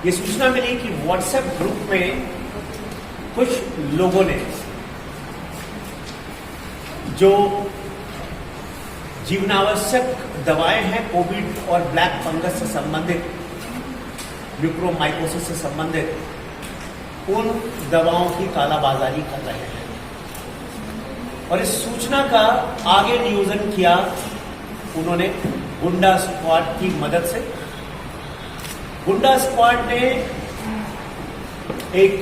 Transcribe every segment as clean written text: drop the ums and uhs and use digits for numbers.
ये सूचना मिली कि व्हाट्सएप ग्रुप में कुछ लोगों ने जो जीवनावश्यक दवाएं हैं कोविड और ब्लैक फंगस से संबंधित, म्यूकोरमाइकोसिस से संबंधित, उन दवाओं की कालाबाजारी कर रहे हैं। और इस सूचना का आगे नियोजन किया उन्होंने गुंडा स्क्वाड की मदद से। गुंडा स्क्वाड ने एक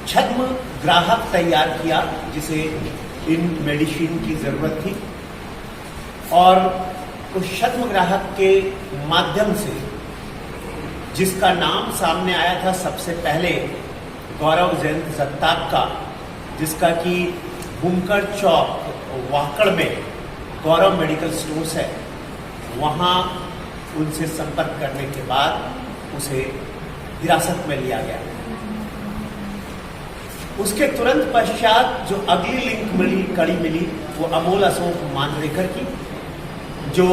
छद्म ग्राहक तैयार किया जिसे इन मेडिसिन की जरूरत थी, और उस छद्म ग्राहक के माध्यम से, जिसका नाम सामने आया था सबसे पहले गौरव जयंत जगताप का, जिसका कि बुमकर चौक वाकड़ में गौरव मेडिकल स्टोर्स है, वहां उनसे संपर्क करने के बाद उसे हिरासत में लिया गया। उसके तुरंत पश्चात जो अगली लिंक कड़ी मिली वो अमोल अशोक मांजरेकर की, जो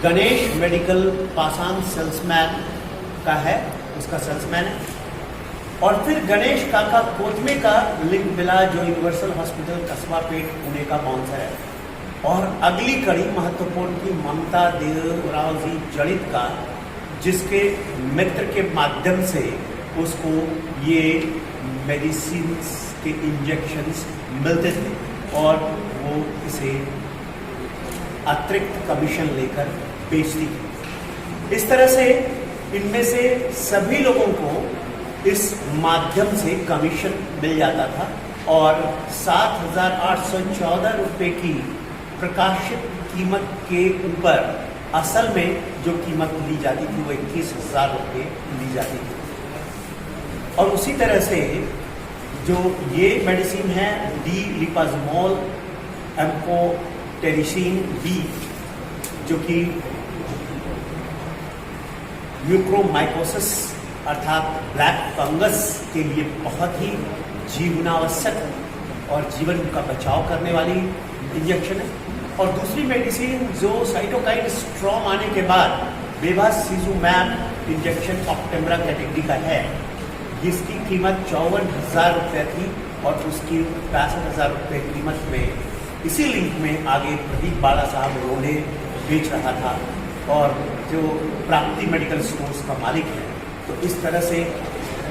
गणेश मेडिकल पासान सेल्समैन का है, उसका सेल्समैन है। और फिर गणेश काका कोतमे का लिंक मिला, जो यूनिवर्सल हॉस्पिटल कस्बा पेट पुणे का बाउंसर है। और अगली कड़ी महत्वपूर्ण थी ममता देवराव जी जड़ित का, जिसके मित्र के माध्यम से उसको ये मेडिसिन के इंजेक्शंस मिलते थे और वो इसे अतिरिक्त कमीशन लेकर बेचती थी। इस तरह से इनमें से सभी लोगों को इस माध्यम से कमीशन मिल जाता था, और 7,814 रुपये की प्रकाशित कीमत के ऊपर असल में जो कीमत ली जाती थी वो 21,000 रुपये ली जाती थी। और उसी तरह से जो ये मेडिसिन है डी लिपाजमोल एम्फोटेरिसिन बी, जो कि म्यूकोरमाइकोसिस अर्थात ब्लैक फंगस के लिए बहुत ही जीवनावश्यक और जीवन का बचाव करने वाली इंजेक्शन है। और दूसरी मेडिसिन जो साइटोकाइन स्ट्रॉम आने के बाद बेवासिजुमैब इंजेक्शन ऑप्टेमरा कैटेगरी का है, जिसकी कीमत 54,000 रुपये थी, और उसकी 65,000 रुपये कीमत में इसी लिंक में आगे प्रदीप बाला साहब रोडे बेच रहा था, और जो प्राप्ति मेडिकल स्टोर्स का मालिक है। तो इस तरह से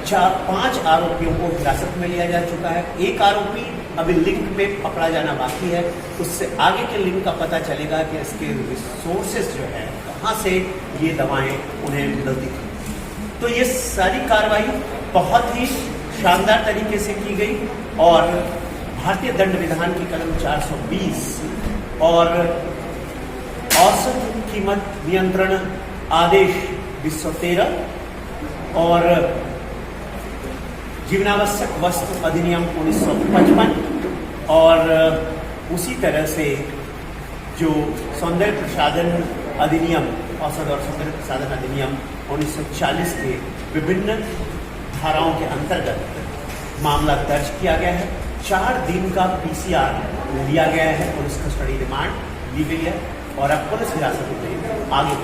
5 आरोपियों को हिरासत में लिया जा चुका है। एक आरोपी अभी लिंक में पकड़ा जाना बाकी है, उससे आगे के लिंक का पता चलेगा कि इसके रिसोर्सेज जो है, कहाँ से ये दवाएं उन्हें मिलती थी। तो ये सारी कार्रवाई बहुत ही शानदार तरीके से की गई, और भारतीय दंड विधान की कलम 420 और औसत कीमत नियंत्रण आदेश 213 और जीवनावश्यक वस्तु अधिनियम 1955, और उसी तरह से जो सौंदर्य प्रसाधन अधिनियम, औषध और सौंदर्य प्रसाधन अधिनियम 1940 के विभिन्न धाराओं के अंतर्गत मामला दर्ज किया गया है। 4 दिन का पीसीआर लिया गया है, पुलिस कस्टडी रिमांड ली गई है, और अब पुलिस हिरासत में आगे